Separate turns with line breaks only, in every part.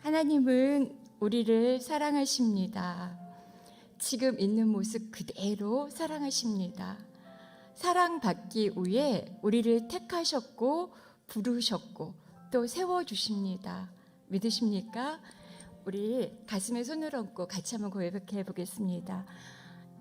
하나님은 우리를 사랑하십니다. 지금 있는 모습 그대로 사랑하십니다. 사랑받기 위해 우리를 택하셨고 부르셨고 또 세워주십니다. 믿으십니까? 우리 가슴에 손을 얹고 같이 한번 고백해 보겠습니다.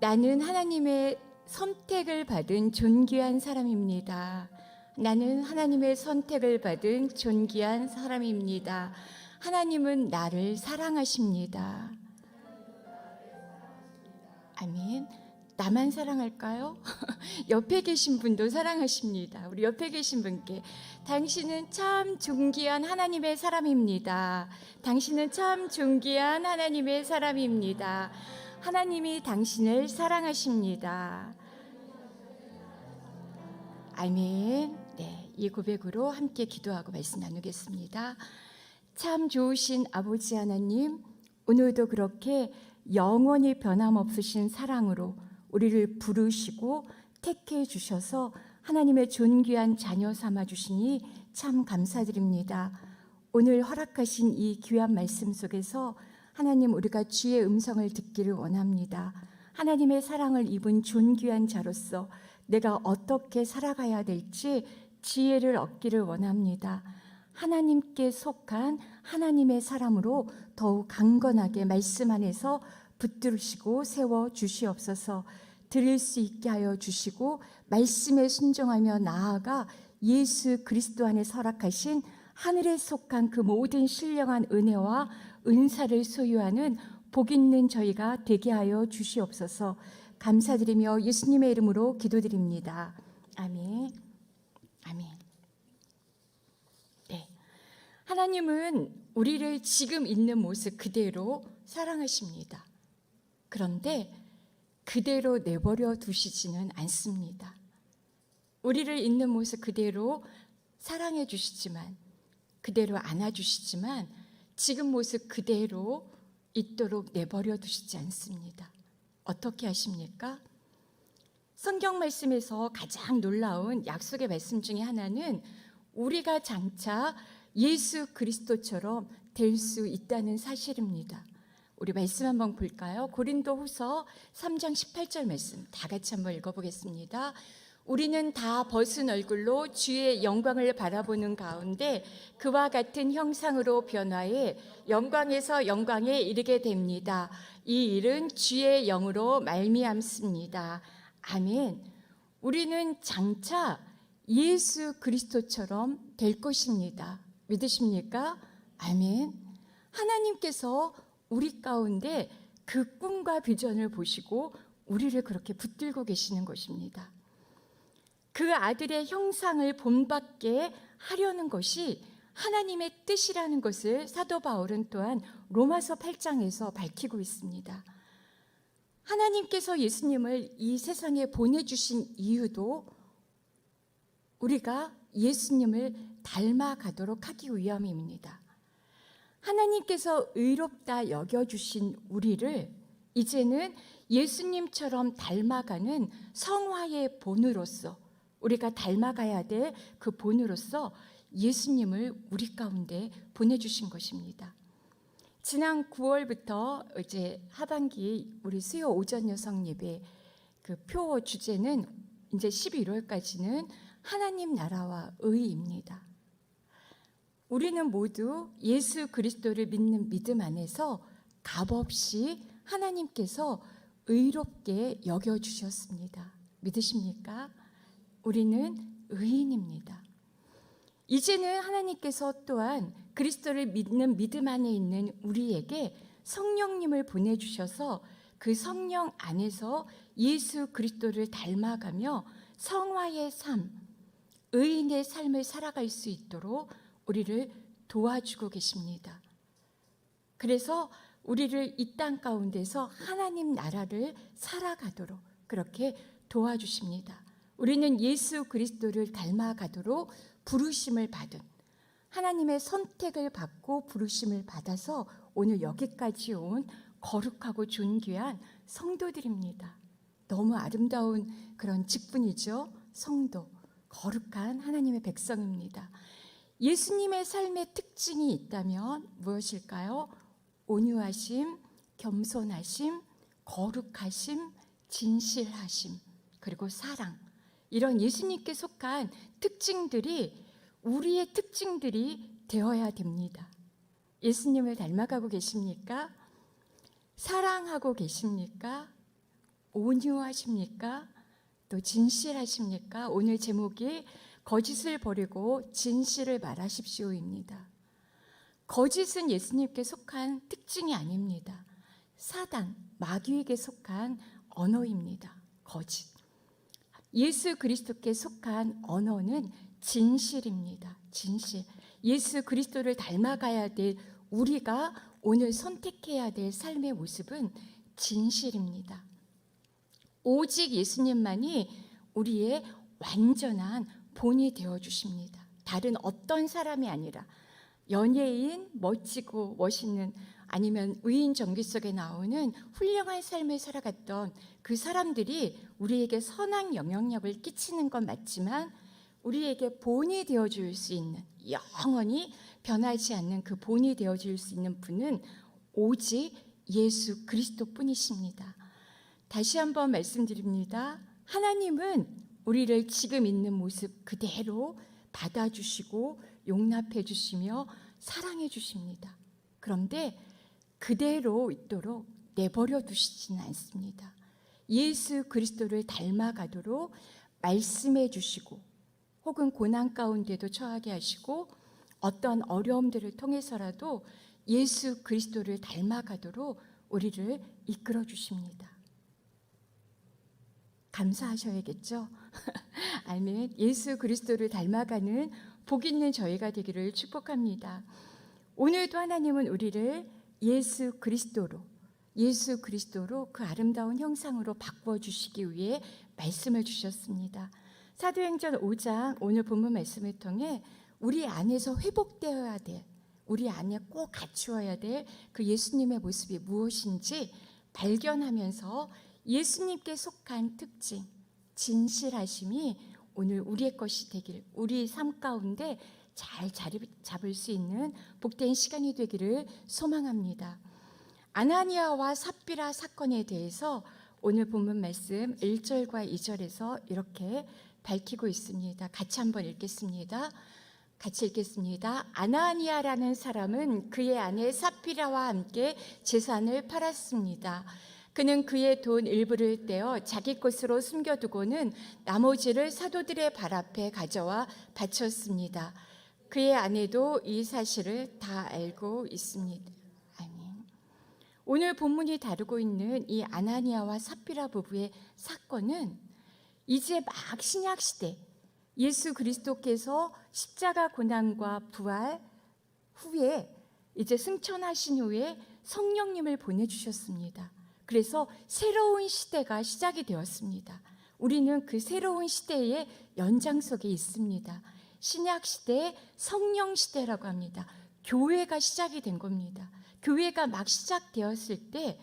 나는 하나님의 선택을 받은 존귀한 사람입니다. 나는 하나님의 선택을 받은 존귀한 사람입니다. 하나님은 나를 사랑하십니다. 아멘. 나만 사랑할까요? 옆에 계신 분도 사랑하십니다. 우리 옆에 계신 분께 당신은 참 존귀한 하나님의 사람입니다. 당신은 참 존귀한 하나님의 사람입니다. 하나님이 당신을 사랑하십니다. 아멘. 네, 이 고백으로 함께 기도하고 말씀 나누겠습니다. 참 좋으신 아버지 하나님, 오늘도 그렇게 영원히 변함없으신 사랑으로 우리를 부르시고 택해 주셔서 하나님의 존귀한 자녀 삼아 주시니 참 감사드립니다. 오늘 허락하신 이 귀한 말씀 속에서 하나님, 우리가 주의 음성을 듣기를 원합니다. 하나님의 사랑을 입은 존귀한 자로서 내가 어떻게 살아가야 될지 지혜를 얻기를 원합니다. 하나님께 속한 하나님의 사람으로 더욱 강건하게 말씀 안에서 붙들으시고 세워 주시옵소서. 들을 수 있게 하여 주시고 말씀에 순종하며 나아가 예수 그리스도 안에 허락하신 하늘에 속한 그 모든 신령한 은혜와 은사를 소유하는 복 있는 저희가 되게 하여 주시옵소서. 감사드리며 예수님의 이름으로 기도드립니다. 아멘. 아멘. 네. 하나님은 우리를 지금 있는 모습 그대로 사랑하십니다. 그런데 그대로 내버려 두시지는 않습니다. 우리를 있는 모습 그대로 사랑해 주시지만, 그대로 안아주시지만 지금 모습 그대로 있도록 내버려 두시지 않습니다. 어떻게 하십니까? 성경 말씀에서 가장 놀라운 약속의 말씀 중에 하나는 우리가 장차 예수 그리스도처럼 될 수 있다는 사실입니다. 우리 말씀 한번 볼까요? 고린도후서 3장 18절 말씀 다 같이 한번 읽어보겠습니다. 우리는 다 벗은 얼굴로 주의 영광을 바라보는 가운데 그와 같은 형상으로 변화해 영광에서 영광에 이르게 됩니다. 이 일은 주의 영으로 말미암습니다. 아멘. 우리는 장차 예수 그리스도처럼 될 것입니다. 믿으십니까? 아멘. 하나님께서 우리 가운데 그 꿈과 비전을 보시고 우리를 그렇게 붙들고 계시는 것입니다. 그 아들의 형상을 본받게 하려는 것이 하나님의 뜻이라는 것을 사도 바울은 또한 로마서 8장에서 밝히고 있습니다. 하나님께서 예수님을 이 세상에 보내주신 이유도 우리가 예수님을 닮아가도록 하기 위함입니다. 하나님께서 의롭다 여겨주신 우리를 이제는 예수님처럼 닮아가는 성화의 본으로서, 우리가 닮아가야 될 그 본으로서 예수님을 우리 가운데 보내주신 것입니다. 지난 9월부터 이제 하반기 우리 수요 오전 여성 예배 그 표 주제는 이제 11월까지는 하나님 나라와 의입니다. 우리는 모두 예수 그리스도를 믿는 믿음 안에서 값없이 하나님께서 의롭게 여겨주셨습니다. 믿으십니까? 우리는 의인입니다. 이제는 하나님께서 또한 그리스도를 믿는 믿음 안에 있는 우리에게 성령님을 보내주셔서 그 성령 안에서 예수 그리스도를 닮아가며 성화의 삶, 의인의 삶을 살아갈 수 있도록 우리를 도와주고 계십니다. 그래서 우리를 이 땅 가운데서 하나님 나라를 살아가도록 그렇게 도와주십니다. 우리는 예수 그리스도를 닮아가도록 부르심을 받은, 하나님의 선택을 받고 부르심을 받아서 오늘 여기까지 온 거룩하고 존귀한 성도들입니다. 너무 아름다운 그런 직분이죠. 성도, 거룩한 하나님의 백성입니다. 예수님의 삶의 특징이 있다면 무엇일까요? 온유하심, 겸손하심, 거룩하심, 진실하심, 그리고 사랑. 이런 예수님께 속한 특징들이 우리의 특징들이 되어야 됩니다. 예수님을 닮아가고 계십니까? 사랑하고 계십니까? 온유하십니까? 또 진실하십니까? 오늘 제목이 거짓을 버리고 진실을 말하십시오입니다. 거짓은 예수님께 속한 특징이 아닙니다. 사단, 마귀에게 속한 언어입니다. 거짓. 예수 그리스도께 속한 언어는 진실입니다. 진실. 예수 그리스도를 닮아가야 될 우리가 오늘 선택해야 될 삶의 모습은 진실입니다. 오직 예수님만이 우리의 완전한 본이 되어주십니다. 다른 어떤 사람이 아니라 연예인, 멋지고 멋있는 아니면 의인 전기 속에 나오는 훌륭한 삶을 살아갔던 그 사람들이 우리에게 선한 영향력을 끼치는 건 맞지만 우리에게 본이 되어줄 수 있는, 영원히 변하지 않는 그 본이 되어줄 수 있는 분은 오직 예수 그리스도뿐이십니다. 다시 한번 말씀드립니다. 하나님은 우리를 지금 있는 모습 그대로 받아주시고 용납해 주시며 사랑해 주십니다. 그런데 그대로 있도록 내버려 두시지는 않습니다. 예수 그리스도를 닮아가도록 말씀해 주시고 혹은 고난 가운데도 처하게 하시고 어떤 어려움들을 통해서라도 예수 그리스도를 닮아가도록 우리를 이끌어 주십니다. 감사하셔야겠죠? 아멘. 예수 그리스도를 닮아가는 복 있는 저희가 되기를 축복합니다. 오늘도 하나님은 우리를 예수 그리스도로 그 아름다운 형상으로 바꿔주시기 위해 말씀을 주셨습니다. 사도행전 5장 오늘 본문 말씀을 통해 우리 안에서 회복되어야 될, 우리 안에 꼭 갖추어야 될 그 예수님의 모습이 무엇인지 발견하면서 예수님께 속한 특징, 진실하심이 오늘 우리의 것이 되길, 우리 삶 가운데 잘 자리 잡을 수 있는 복된 시간이 되기를 소망합니다. 아나니아와 삽비라 사건에 대해서 오늘 본문 말씀 1절과 2절에서 이렇게 밝히고 있습니다. 같이 한번 읽겠습니다. 같이 읽겠습니다. 아나니아라는 사람은 그의 아내 삽비라와 함께 재산을 팔았습니다. 그는 그의 돈 일부를 떼어 자기 것으로 숨겨두고는 나머지를 사도들의 발 앞에 가져와 바쳤습니다. 그의 아내도 이 사실을 다 알고 있습니다. 아멘. 오늘 본문이 다루고 있는 이 아나니아와 삽비라 부부의 사건은 이제 막 신약 시대 예수 그리스도께서 십자가 고난과 부활 후에 이제 승천하신 후에 성령님을 보내주셨습니다. 그래서 새로운 시대가 시작이 되었습니다. 우리는 그 새로운 시대의 연장석에 있습니다. 신약 시대의 성령 시대라고 합니다. 교회가 시작이 된 겁니다. 교회가 막 시작되었을 때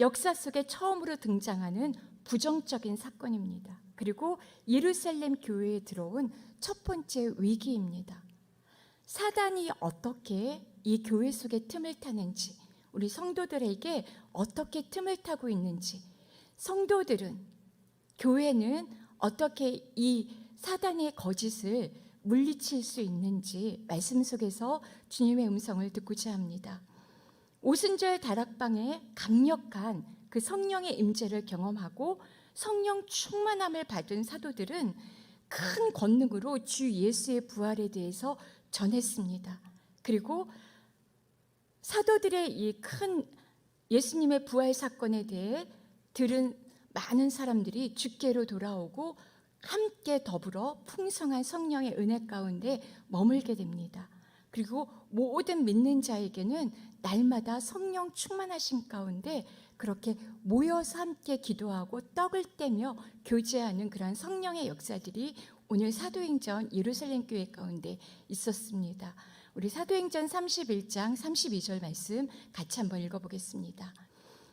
역사 속에 처음으로 등장하는 부정적인 사건입니다. 그리고 예루살렘 교회에 들어온 첫 번째 위기입니다. 사단이 어떻게 이 교회 속에 틈을 타는지, 우리 성도들에게 어떻게 틈을 타고 있는지, 성도들은, 교회는 어떻게 이 사단의 거짓을 물리칠 수 있는지 말씀 속에서 주님의 음성을 듣고자 합니다. 오순절 다락방에 강력한 그 성령의 임재를 경험하고 성령 충만함을 받은 사도들은 큰 권능으로 주 예수의 부활에 대해서 전했습니다. 그리고 사도들의 이 큰 예수님의 부활 사건에 대해 들은 많은 사람들이 주께로 돌아오고 함께 더불어 풍성한 성령의 은혜 가운데 머물게 됩니다. 그리고 모든 믿는 자에게는 날마다 성령 충만하신 가운데 그렇게 모여서 함께 기도하고 떡을 떼며 교제하는 그런 성령의 역사들이 오늘 사도행전 예루살렘 교회 가운데 있었습니다. 우리 사도행전 31장 32절 말씀 같이 한번 읽어보겠습니다.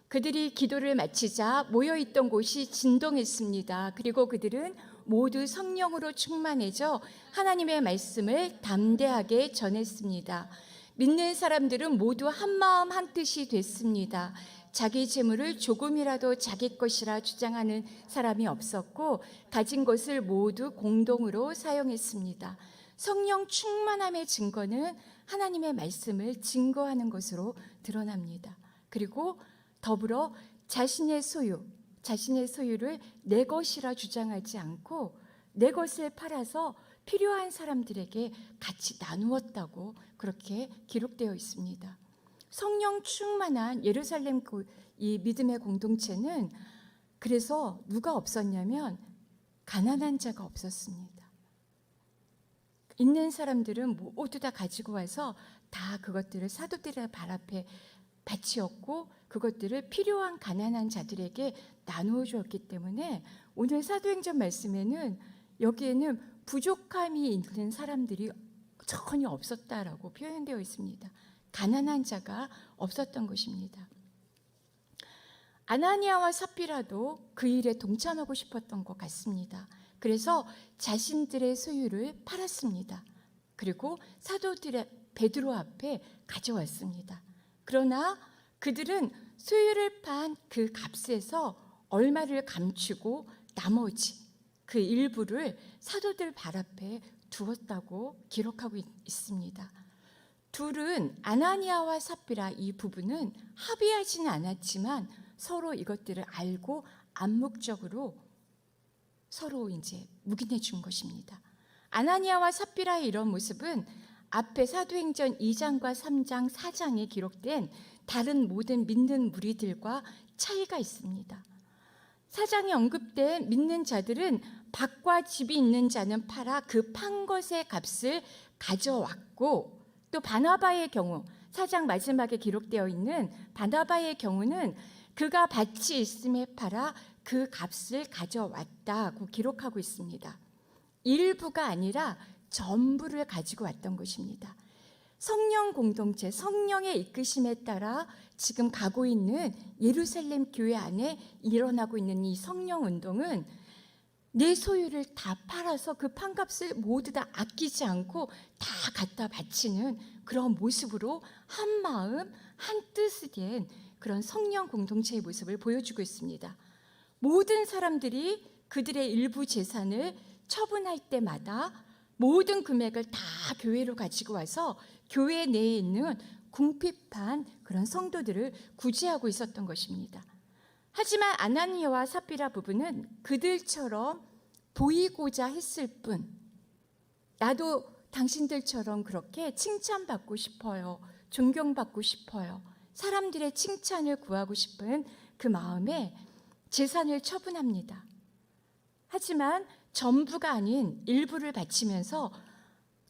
그들이 기도를 마치자 모여있던 곳이 진동했습니다. 그리고 그들은 모두 성령으로 충만해져 하나님의 말씀을 담대하게 전했습니다. 믿는 사람들은 모두 한마음 한뜻이 됐습니다. 자기 재물을 조금이라도 자기 것이라 주장하는 사람이 없었고 가진 것을 모두 공동으로 사용했습니다. 성령 충만함의 증거는 하나님의 말씀을 증거하는 것으로 드러납니다. 그리고 더불어 자신의 소유를 내 것이라 주장하지 않고 내 것을 팔아서 필요한 사람들에게 같이 나누었다고 그렇게 기록되어 있습니다. 성령 충만한 예루살렘 이 믿음의 공동체는 그래서 누가 없었냐면 가난한 자가 없었습니다. 있는 사람들은 모두 다 가지고 와서 다 그것들을 사도들의 발 앞에 바치었고 그것들을 필요한 가난한 자들에게 나누어 주었기 때문에 오늘 사도행전 말씀에는 여기에는 부족함이 있는 사람들이 전혀 없었다라고 표현되어 있습니다. 가난한 자가 없었던 것입니다. 아나니아와 삽비라도 그 일에 동참하고 싶었던 것 같습니다. 그래서 자신들의 소유를 팔았습니다. 그리고 사도들의 베드로 앞에 가져왔습니다. 그러나 그들은 소유를 판 그 값에서 얼마를 감추고 나머지 그 일부를 사도들 발 앞에 두었다고 기록하고 있습니다. 둘은 아나니아와 삽비라 이 부부는 합의하지는 않았지만 서로 이것들을 알고 암묵적으로 서로 이제 묵인해 준 것입니다. 아나니아와 삽비라의 이런 모습은 앞에 사도행전 2장과 3장, 4장에 기록된 다른 모든 믿는 무리들과 차이가 있습니다. 4장에 언급된 믿는 자들은 밭과 집이 있는 자는 팔아 그 판 것의 값을 가져왔고 또 바나바의 경우 4장 마지막에 기록되어 있는 바나바의 경우는 그가 밭이 있음에 팔아 그 값을 가져왔다고 기록하고 있습니다. 일부가 아니라 전부를 가지고 왔던 것입니다. 성령 공동체, 성령의 이끄심에 따라 지금 가고 있는 예루살렘 교회 안에 일어나고 있는 이 성령 운동은 내 소유를 다 팔아서 그 판값을 모두 다 아끼지 않고 다 갖다 바치는 그런 모습으로 한 마음 한 뜻이 된 그런 성령 공동체의 모습을 보여주고 있습니다. 모든 사람들이 그들의 일부 재산을 처분할 때마다 모든 금액을 다 교회로 가지고 와서 교회 내에 있는 궁핍한 그런 성도들을 구제하고 있었던 것입니다. 하지만 아나니아와 삽비라 부부는 그들처럼 보이고자 했을 뿐 나도 당신들처럼 그렇게 칭찬받고 싶어요. 존경받고 싶어요. 사람들의 칭찬을 구하고 싶은 그 마음에 재산을 처분합니다. 하지만 전부가 아닌 일부를 바치면서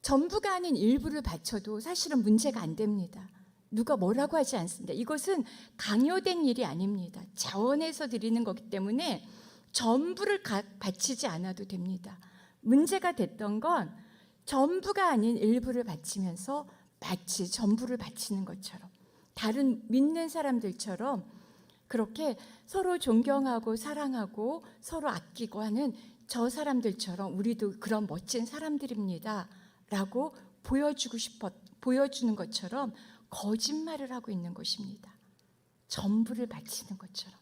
전부가 아닌 일부를 바쳐도 사실은 문제가 안 됩니다. 누가 뭐라고 하지 않습니다. 이것은 강요된 일이 아닙니다. 자원해서 드리는 거기 때문에 전부를 바치지 않아도 됩니다. 문제가 됐던 건 전부가 아닌 일부를 바치면서 마치 전부를 바치는 것처럼 다른 믿는 사람들처럼 그렇게 서로 존경하고 사랑하고 서로 아끼고 하는 저 사람들처럼 우리도 그런 멋진 사람들입니다 라고 보여주는 것처럼 거짓말을 하고 있는 것입니다. 전부를 바치는 것처럼.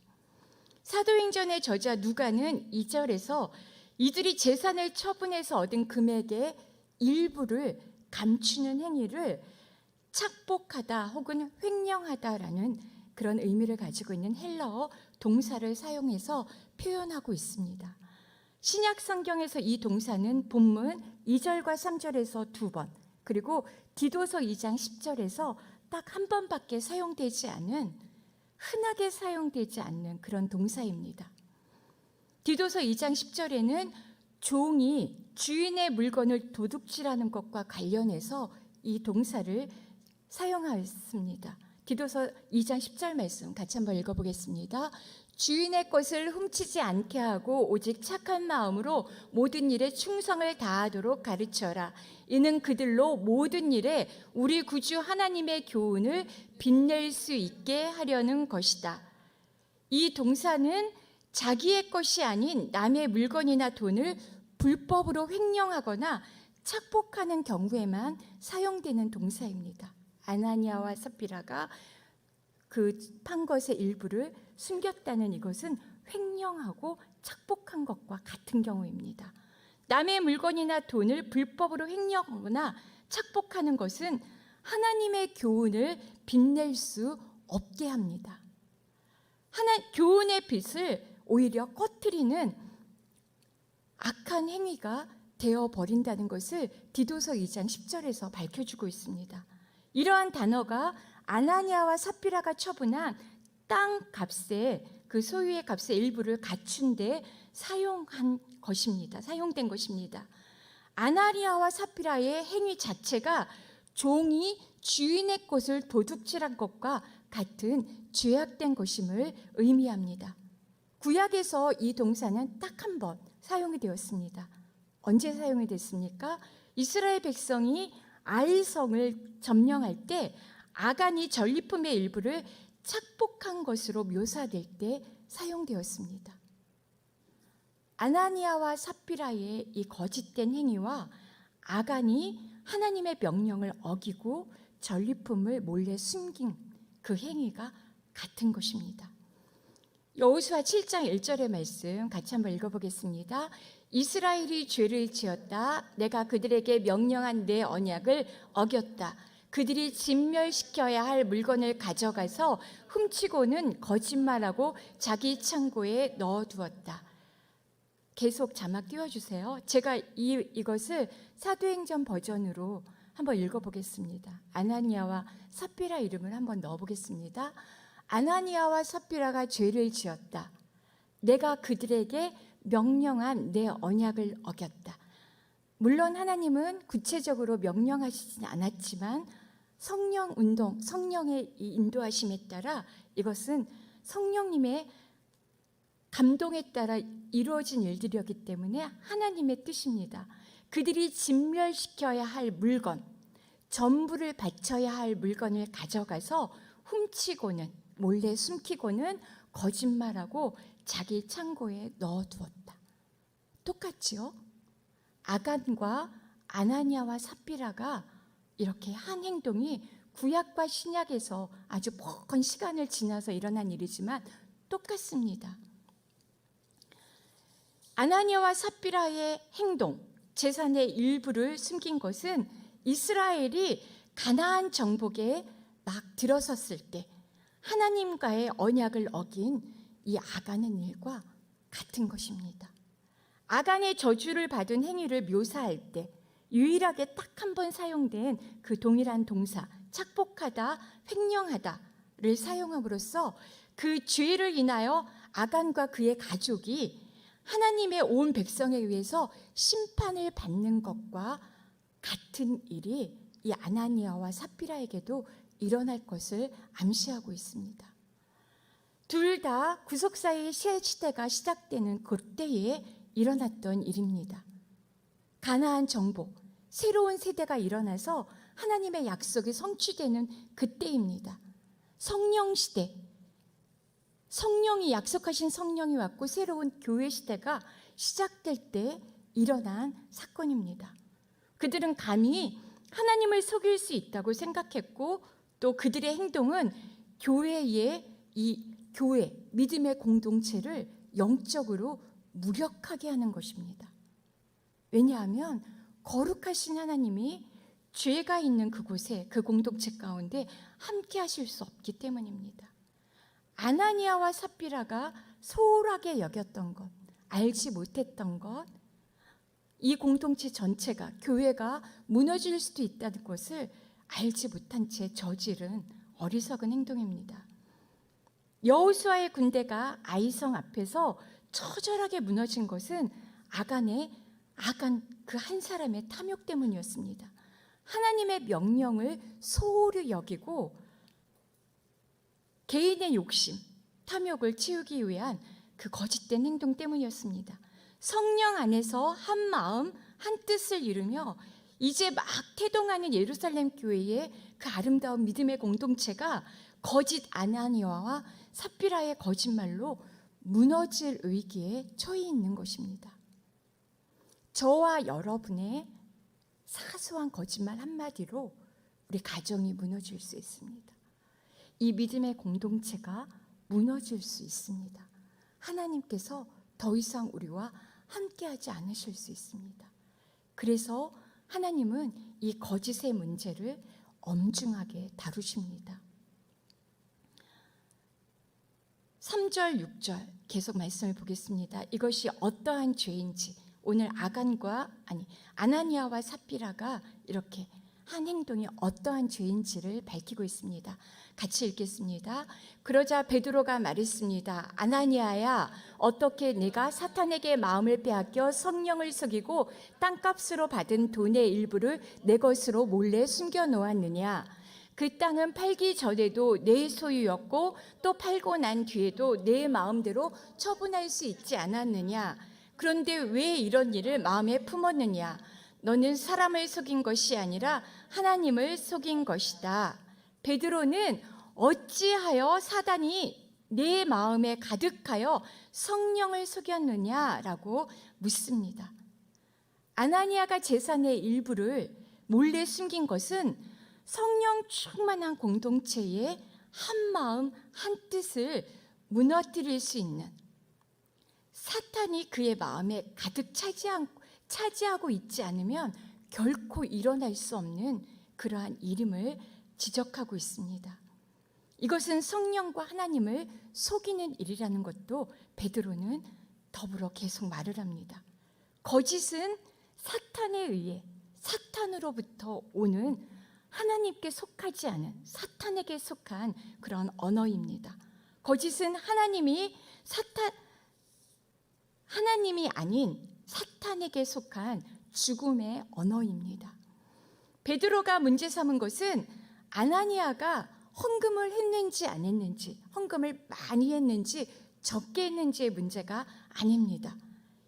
사도행전의 저자 누가는 2절에서 이들이 재산을 처분해서 얻은 금액의 일부를 감추는 행위를 착복하다 혹은 횡령하다라는 그런 의미를 가지고 있는 헬라어 동사를 사용해서 표현하고 있습니다. 신약 성경에서 이 동사는 본문 2절과 3절에서 2번, 그리고 디도서 2장 10절에서 딱 한 번밖에 사용되지 않은, 흔하게 사용되지 않는 그런 동사입니다. 디도서 2장 10절에는 종이 주인의 물건을 도둑질하는 것과 관련해서 이 동사를 사용하였습니다. 디도서 2장 10절 말씀 같이 한번 읽어보겠습니다. 주인의 것을 훔치지 않게 하고 오직 착한 마음으로 모든 일에 충성을 다하도록 가르쳐라. 이는 그들로 모든 일에 우리 구주 하나님의 교훈을 빛낼 수 있게 하려는 것이다. 이 동사는 자기의 것이 아닌 남의 물건이나 돈을 불법으로 횡령하거나 착복하는 경우에만 사용되는 동사입니다. 아나니아와 삽비라가 그 판 것의 일부를 숨겼다는 이것은 횡령하고 착복한 것과 같은 경우입니다. 남의 물건이나 돈을 불법으로 횡령하거나 착복하는 것은 하나님의 교훈을 빛낼 수 없게 합니다. 교훈의 빛을 오히려 꺼트리는 악한 행위가 되어버린다는 것을 디도서 2장 10절에서 밝혀주고 있습니다. 이러한 단어가 아나니아와 삽비라가 처분한 땅 값의 그 소유의 값의 일부를 갖춘 데 사용된 것입니다. 아나니아와 삽비라의 행위 자체가 종이 주인의 것을 도둑질한 것과 같은 죄악된 것임을 의미합니다. 구약에서 이 동사는 딱 한 번 사용이 되었습니다. 언제 사용이 됐습니까? 이스라엘 백성이 아이성을 점령할 때 아간이 전리품의 일부를 착복한 것으로 묘사될 때 사용되었습니다. 아나니아와 삽비라의 이 거짓된 행위와 아간이 하나님의 명령을 어기고 전리품을 몰래 숨긴 그 행위가 같은 것입니다. 여호수아 7장 1절의 말씀 같이 한번 읽어보겠습니다. 이스라엘이 죄를 지었다. 내가 그들에게 명령한 내 언약을 어겼다. 그들이 진멸시켜야 할 물건을 가져가서 훔치고는 거짓말하고 자기 창고에 넣어두었다. 계속 자막 띄워주세요. 제가 이것을 사도행전 버전으로 한번 읽어보겠습니다. 아나니아와 삽비라 이름을 한번 넣어보겠습니다. 아나니아와 삽비라가 죄를 지었다. 내가 그들에게 명령한 내 언약을 어겼다. 물론 하나님은 구체적으로 명령하시진 않았지만 성령 운동, 성령의 인도하심에 따라 이것은 성령님의 감동에 따라 이루어진 일들이었기 때문에 하나님의 뜻입니다. 그들이 진멸시켜야 할 물건, 전부를 바쳐야 할 물건을 가져가서 훔치고는 몰래 숨기고는 거짓말하고 자기 창고에 넣어두었다. 똑같지요? 아간과 아나니아와 삽비라가 이렇게 한 행동이 구약과 신약에서 아주 먼 시간을 지나서 일어난 일이지만 똑같습니다. 아나니아와 삽비라의 행동, 재산의 일부를 숨긴 것은 이스라엘이 가나안 정복에 막 들어섰을 때 하나님과의 언약을 어긴 이 아간의 일과 같은 것입니다. 아간의 저주를 받은 행위를 묘사할 때 유일하게 딱 한 번 사용된 그 동일한 동사 착복하다, 횡령하다를 사용함으로써 그 죄를 인하여 아간과 그의 가족이 하나님의 온 백성에 의해서 심판을 받는 것과 같은 일이 이 아나니아와 삽비라에게도 일어날 것을 암시하고 있습니다. 둘 다 구속사의 시대가 시작되는 그때에 일어났던 일입니다. 가나안 정복, 새로운 세대가 일어나서 하나님의 약속이 성취되는 그때입니다. 성령 시대, 성령이 약속하신 성령이 왔고 새로운 교회 시대가 시작될 때 일어난 사건입니다. 그들은 감히 하나님을 속일 수 있다고 생각했고 또 그들의 행동은 교회, 믿음의 공동체를 영적으로 무력하게 하는 것입니다. 왜냐하면 거룩하신 하나님이 죄가 있는 그곳에 그 공동체 가운데 함께 하실 수 없기 때문입니다. 아나니아와 삽비라가 소홀하게 여겼던 것, 알지 못했던 것, 이 공동체 전체가 교회가 무너질 수도 있다는 것을 알지 못한 채 저지른 어리석은 행동입니다. 여호수아의 군대가 아이성 앞에서 처절하게 무너진 것은 아간 그 한 사람의 탐욕 때문이었습니다. 하나님의 명령을 소홀히 여기고 개인의 욕심, 탐욕을 채우기 위한 그 거짓된 행동 때문이었습니다. 성령 안에서 한 마음, 한 뜻을 이루며 이제 막 태동하는 예루살렘 교회의 그 아름다운 믿음의 공동체가 거짓 아나니아와 삽비라의 거짓말로 무너질 위기에 처해 있는 것입니다. 저와 여러분의 사소한 거짓말 한마디로 우리 가정이 무너질 수 있습니다. 이 믿음의 공동체가 무너질 수 있습니다. 하나님께서 더 이상 우리와 함께하지 않으실 수 있습니다. 그래서 하나님은 이 거짓의 문제를 엄중하게 다루십니다. 3절, 6절 계속 말씀을 보겠습니다. 이것이 어떠한 죄인지 오늘 아나니아와 삽비라가 이렇게 한 행동이 어떠한 죄인지를 밝히고 있습니다. 같이 읽겠습니다. 그러자 베드로가 말했습니다. 아나니아야, 어떻게 네가 사탄에게 마음을 빼앗겨 성령을 속이고 땅값으로 받은 돈의 일부를 내 것으로 몰래 숨겨 놓았느냐? 그 땅은 팔기 전에도 내 소유였고 또 팔고 난 뒤에도 내 마음대로 처분할 수 있지 않았느냐? 그런데 왜 이런 일을 마음에 품었느냐? 너는 사람을 속인 것이 아니라 하나님을 속인 것이다. 베드로는 어찌하여 사단이 내 마음에 가득하여 성령을 속였느냐라고 묻습니다. 아나니아가 재산의 일부를 몰래 숨긴 것은 성령 충만한 공동체의 한 마음 한 뜻을 무너뜨릴 수 있는, 사탄이 그의 마음에 가득 차지하고 있지 않으면 결코 일어날 수 없는 그러한 일임을 지적하고 있습니다. 이것은 성령과 하나님을 속이는 일이라는 것도 베드로는 더불어 계속 말을 합니다. 거짓은 사탄에 의해 사탄으로부터 오는 하나님께 속하지 않은 사탄에게 속한 그런 언어입니다. 거짓은 하나님이 아닌 사탄에게 속한 죽음의 언어입니다. 베드로가 문제 삼은 것은 아나니아가 헌금을 했는지 안 했는지, 헌금을 많이 했는지 적게 했는지의 문제가 아닙니다.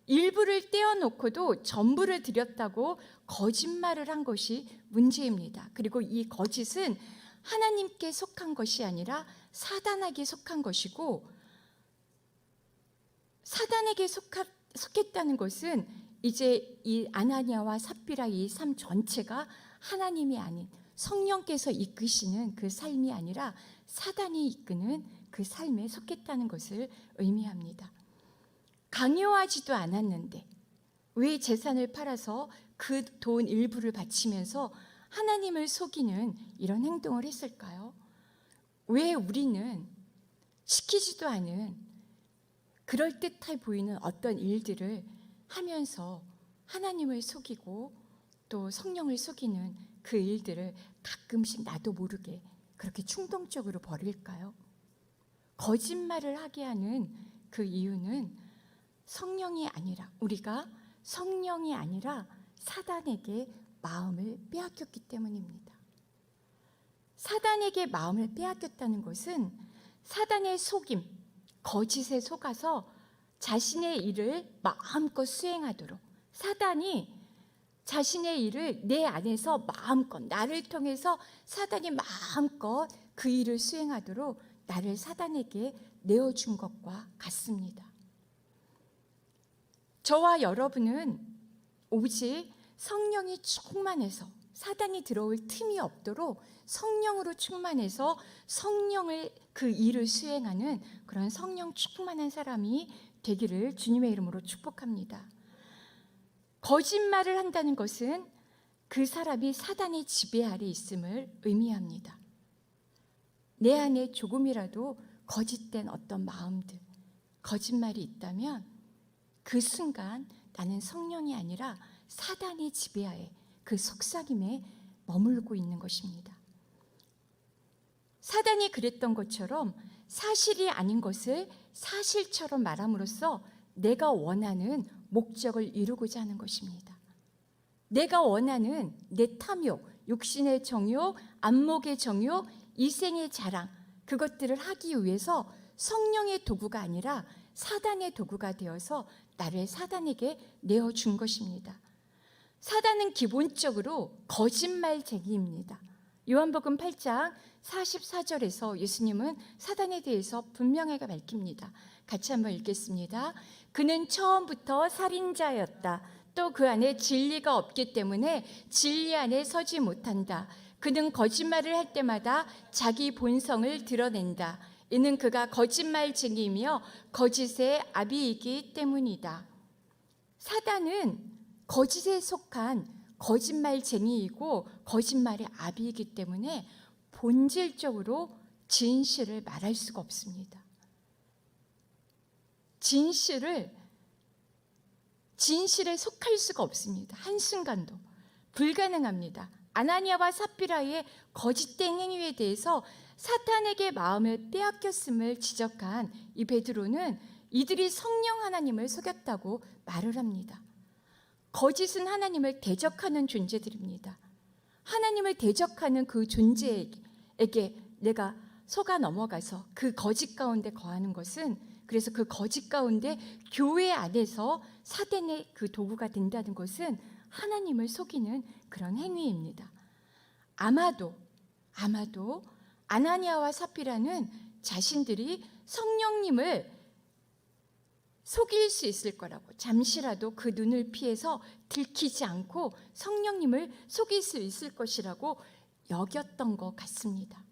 일부를 떼어놓고도 전부를 드렸다고 거짓말을 한 것이 문제입니다. 그리고 이 거짓은 하나님께 속한 것이 아니라 사단에게 속한 것이고, 사단에게 속했다는 것은 이제 이 아나니아와 삽비라 이 삶 전체가 하나님이 아닌 성령께서 이끄시는 그 삶이 아니라 사단이 이끄는 그 삶에 속했다는 것을 의미합니다. 강요하지도 않았는데 왜 재산을 팔아서 그 돈 일부를 바치면서 하나님을 속이는 이런 행동을 했을까요? 왜 우리는 시키지도 않은 그럴듯해 보이는 어떤 일들을 하면서 하나님을 속이고 또 성령을 속이는 그 일들을 가끔씩 나도 모르게 그렇게 충동적으로 벌일까요? 거짓말을 하게 하는 그 이유는 우리가 성령이 아니라 사단에게 마음을 빼앗겼기 때문입니다. 사단에게 마음을 빼앗겼다는 것은 사단의 속임, 거짓에 속아서 자신의 일을 마음껏 수행하도록, 사단이 자신의 일을 내 안에서 마음껏, 나를 통해서 사단이 마음껏 그 일을 수행하도록 나를 사단에게 내어준 것과 같습니다. 저와 여러분은 오직 성령이 충만해서 사단이 들어올 틈이 없도록 성령으로 충만해서 성령을 그 일을 수행하는 그런 성령 충만한 사람이 되기를 주님의 이름으로 축복합니다. 거짓말을 한다는 것은 그 사람이 사단의 지배 아래 있음을 의미합니다. 내 안에 조금이라도 거짓된 어떤 마음들, 거짓말이 있다면 그 순간 나는 성령이 아니라 사단의 지배하에, 그 속삭임에 머물고 있는 것입니다. 사단이 그랬던 것처럼 사실이 아닌 것을 사실처럼 말함으로써 내가 원하는 목적을 이루고자 하는 것입니다. 내가 원하는 내 탐욕, 육신의 정욕, 안목의 정욕, 이생의 자랑, 그것들을 하기 위해서 성령의 도구가 아니라 사단의 도구가 되어서 나를 사단에게 내어준 것입니다. 사단은 기본적으로 거짓말쟁이입니다. 요한복음 8장 44절에서 예수님은 사단에 대해서 분명하게 밝힙니다. 같이 한번 읽겠습니다. 그는 처음부터 살인자였다. 또 그 안에 진리가 없기 때문에 진리 안에 서지 못한다. 그는 거짓말을 할 때마다 자기 본성을 드러낸다. 이는 그가 거짓말쟁이이며 거짓의 아비이기 때문이다. 사단은 거짓에 속한 거짓말쟁이이고 거짓말의 아비이기 때문에 본질적으로 진실을 말할 수가 없습니다. 진실에 속할 수가 없습니다. 한순간도 불가능합니다. 아나니아와 삽비라의 거짓된 행위에 대해서 사탄에게 마음을 빼앗겼음을 지적한 이 베드로는 이들이 성령 하나님을 속였다고 말을 합니다. 거짓은 하나님을 대적하는 존재들입니다. 하나님을 대적하는 그 존재에게 내가 속아 넘어가서 그 거짓 가운데 거하는 것은, 그래서 그 거짓 가운데 교회 안에서 사단의 그 도구가 된다는 것은 하나님을 속이는 그런 행위입니다. 아마도 아나니아와 삽비라는 자신들이 성령님을 속일 수 있을 거라고, 잠시라도 그 눈을 피해서 들키지 않고 성령님을 속일 수 있을 것이라고 여겼던 것 같습니다.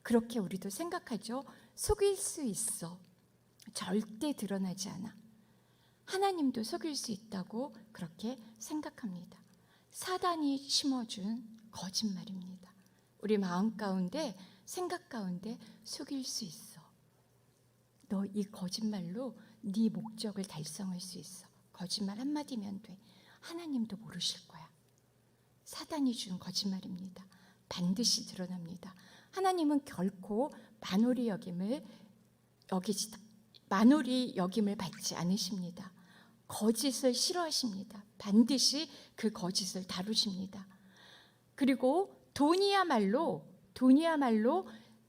그렇게 우리도 생각하죠. 속일 수 있어. 절대 드러나지 않아. 하나님도 속일 수 있다고 그렇게 생각합니다. 사단이 심어준 거짓말입니다. 우리 마음 가운데, 생각 가운데 속일 수 있어. 너 이 거짓말로 네 목적을 달성할 수 있어. 거짓말 한마디면 돼. 하나님도 모르실 거야. 사단이 준 거짓말입니다. 반드시 드러납니다. 하나님은 결코 만홀히 여김을 받지 않으십니다. 거짓을 싫어하십니다. 반드시 그 거짓을 다루십니다. 그리고 돈이야말로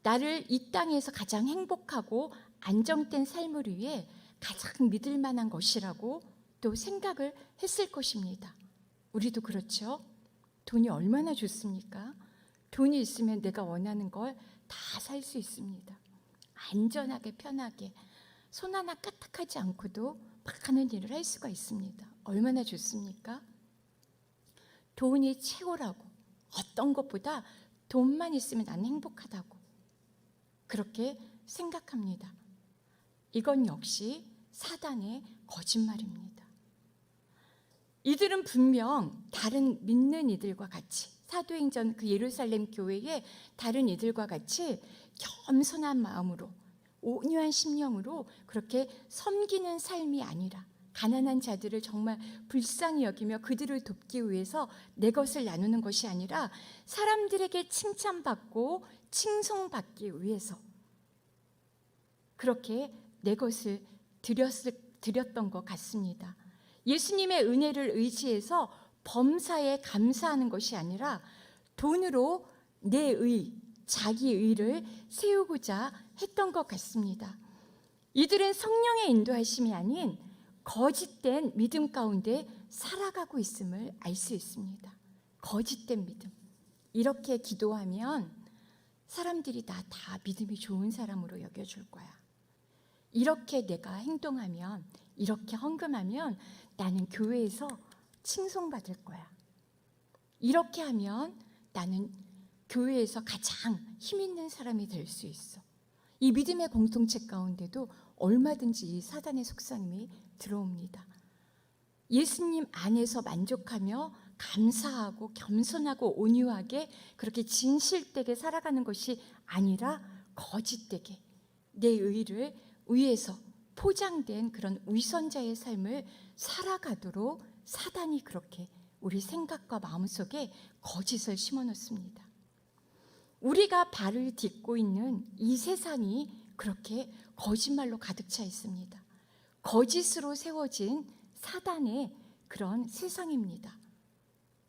나를 이 땅에서 가장 행복하고 안정된 삶을 위해 가장 믿을 만한 것이라고 또 생각을 했을 것입니다. 우리도 그렇죠. 돈이 얼마나 좋습니까? 돈이 있으면 내가 원하는 걸 다 살 수 있습니다. 안전하게, 편하게, 손 하나 까딱하지 않고도 많은 일을 할 수가 있습니다. 얼마나 좋습니까? 돈이 최고라고, 어떤 것보다 돈만 있으면 나는 행복하다고 그렇게 생각합니다. 이건 역시 사단의 거짓말입니다. 이들은 분명 다른 믿는 이들과 같이, 사도행전 그 예루살렘 교회의 다른 이들과 같이 겸손한 마음으로, 온유한 심령으로 그렇게 섬기는 삶이 아니라, 가난한 자들을 정말 불쌍히 여기며 그들을 돕기 위해서 내 것을 나누는 것이 아니라 사람들에게 칭찬받고 칭송받기 위해서 그렇게 내 것을 드렸던 것 같습니다. 예수님의 은혜를 의지해서 범사에 감사하는 것이 아니라 돈으로 자기 의를 세우고자 했던 것 같습니다. 이들은 성령의 인도하심이 아닌 거짓된 믿음 가운데 살아가고 있음을 알 수 있습니다. 거짓된 믿음. 이렇게 기도하면 사람들이 나 다 믿음이 좋은 사람으로 여겨줄 거야. 이렇게 내가 행동하면, 이렇게 헌금하면 나는 교회에서 칭송받을 거야. 이렇게 하면 나는 교회에서 가장 힘 있는 사람이 될 수 있어. 이 믿음의 공동체 가운데도 얼마든지 이 사단의 속삭임이 들어옵니다. 예수님 안에서 만족하며 감사하고 겸손하고 온유하게 그렇게 진실되게 살아가는 것이 아니라 거짓되게 내 의를 위해서 포장된 그런 위선자의 삶을 살아가도록 사단이 그렇게 우리 생각과 마음속에 거짓을 심어놓습니다. 우리가 발을 딛고 있는 이 세상이 그렇게 거짓말로 가득 차 있습니다. 거짓으로 세워진 사단의 그런 세상입니다.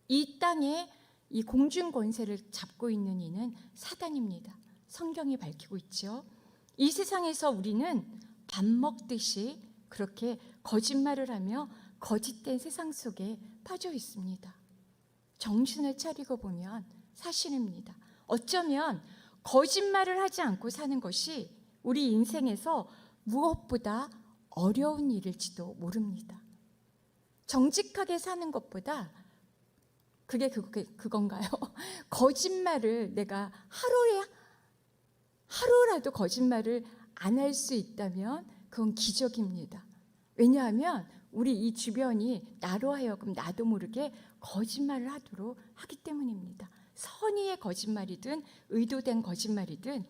이 땅에 이 공중 권세를 잡고 있는 이는 사단입니다. 성경이 밝히고 있죠. 이 세상에서 우리는 밥 먹듯이 그렇게 거짓말을 하며 거짓된 세상 속에 빠져 있습니다. 정신을 차리고 보면 사실입니다. 어쩌면 거짓말을 하지 않고 사는 것이 우리 인생에서 무엇보다 어려운 일일지도 모릅니다. 정직하게 사는 것보다 그게 그건가요? 거짓말을 내가 하루라도 거짓말을 안 할 수 있다면 그건 기적입니다. 왜냐하면 우리 이 주변이 나로 하여금 나도 모르게 거짓말을 하도록 하기 때문입니다. 선의의 거짓말이든 의도된 거짓말이든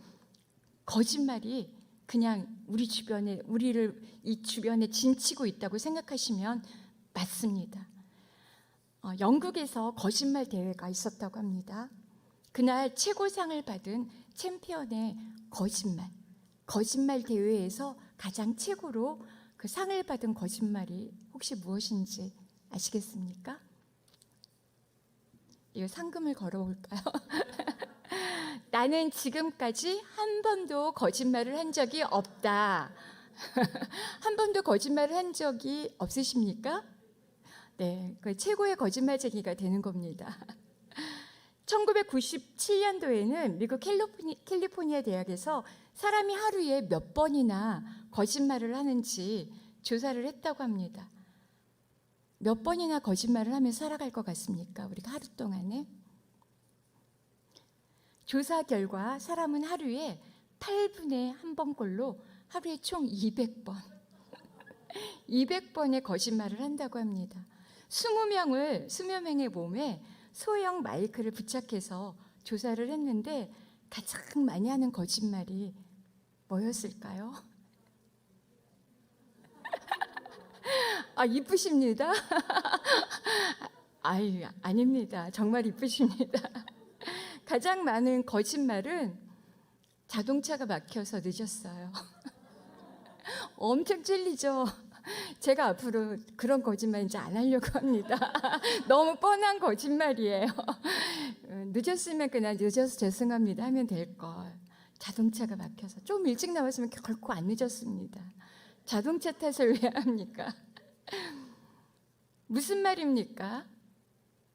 거짓말이 그냥 우리를 이 주변에 진치고 있다고 생각하시면 맞습니다. 영국에서 거짓말 대회가 있었다고 합니다. 그날 최고상을 받은 챔피언의 거짓말 대회에서 가장 최고로 그 상을 받은 거짓말이 혹시 무엇인지 아시겠습니까? 이 상금을 걸어볼까요? 나는 지금까지 한 번도 거짓말을 한 적이 없다. 한 번도 거짓말을 한 적이 없으십니까? 네, 그 최고의 거짓말쟁이가 되는 겁니다. 1997년도에는 미국 캘리포니아 대학에서 사람이 하루에 몇 번이나 거짓말을 하는지 조사를 했다고 합니다. 몇 번이나 거짓말을 하며 살아갈 것 같습니까? 우리가 하루 동안에? 조사 결과 사람은 하루에 8분의 1번꼴로 하루에 총 200번 200번의 거짓말을 한다고 합니다. 20명의 몸에 소형 마이크를 부착해서 조사를 했는데 가장 많이 하는 거짓말이 뭐였을까요? 이쁘십니다. 아닙니다. 정말 이쁘십니다. 가장 많은 거짓말은 자동차가 막혀서 늦었어요. 엄청 찔리죠. 제가 앞으로 그런 거짓말 이제 안 하려고 합니다. 너무 뻔한 거짓말이에요. 늦었으면 그냥 늦어서 죄송합니다 하면 될걸. 자동차가 막혀서 좀 일찍 나왔으면 결코 안 늦었습니다. 자동차 탓을 왜 합니까? 무슨 말입니까?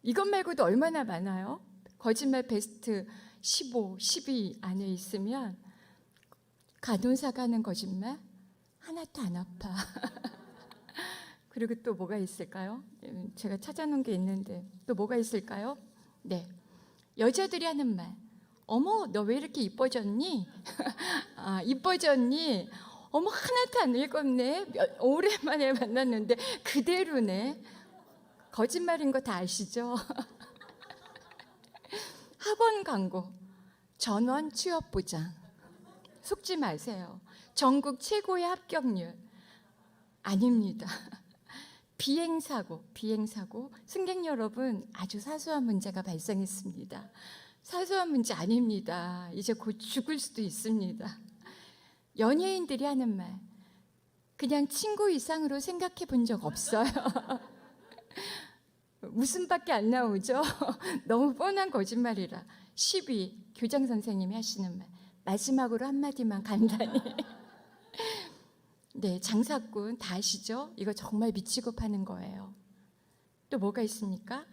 이것 말고도 얼마나 많아요? 거짓말 베스트 15, 12 안에 있으면 간호사가 하는 거짓말 하나도 안 아파. 그리고 또 뭐가 있을까요? 제가 찾아놓은 게 있는데 또 뭐가 있을까요? 네, 여자들이 하는 말. 어머, 너 왜 이렇게 이뻐졌니? 이뻐졌니? 어머, 하나도 안 늙었네. 오랜만에 만났는데 그대로네. 거짓말인 거 다 아시죠? 학원 광고, 전원 취업 보장. 속지 마세요. 전국 최고의 합격률. 아닙니다. 비행사고. 승객 여러분, 아주 사소한 문제가 발생했습니다. 사소한 문제 아닙니다. 이제 곧 죽을 수도 있습니다. 연예인들이 하는 말, 그냥 친구 이상으로 생각해 본 적 없어요. 웃음밖에 안 나오죠? 너무 뻔한 거짓말이라. 12, 교장 선생님이 하시는 말, 마지막으로 한마디만 간단히. 네, 장사꾼 다 아시죠? 이거 정말 미치고 파는 거예요. 또 뭐가 있습니까?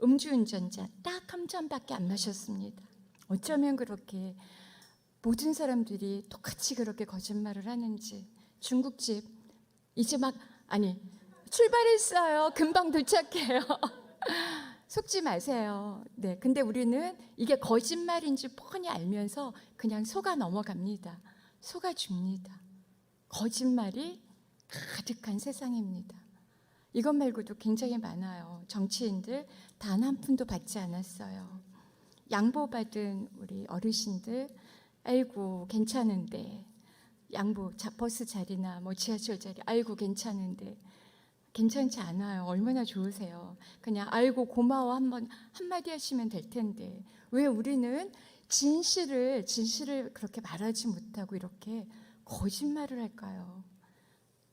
음주운전자 딱 한 잔밖에 안 마셨습니다. 어쩌면 그렇게 모든 사람들이 똑같이 그렇게 거짓말을 하는지. 중국집 이제 출발했어요. 금방 도착해요. 속지 마세요. 네, 근데 우리는 이게 거짓말인지 뻔히 알면서 그냥 속아 넘어갑니다. 속아줍니다. 거짓말이 가득한 세상입니다. 이것 말고도 굉장히 많아요. 정치인들 단 한 푼도 받지 않았어요. 양보받은 우리 어르신들, 아이고 괜찮은데, 버스 자리나 지하철 자리, 아이고 괜찮은데, 괜찮지 않아요. 얼마나 좋으세요. 그냥 아이고 고마워 한마디 하시면 될 텐데, 왜 우리는 진실을 그렇게 말하지 못하고 이렇게 거짓말을 할까요?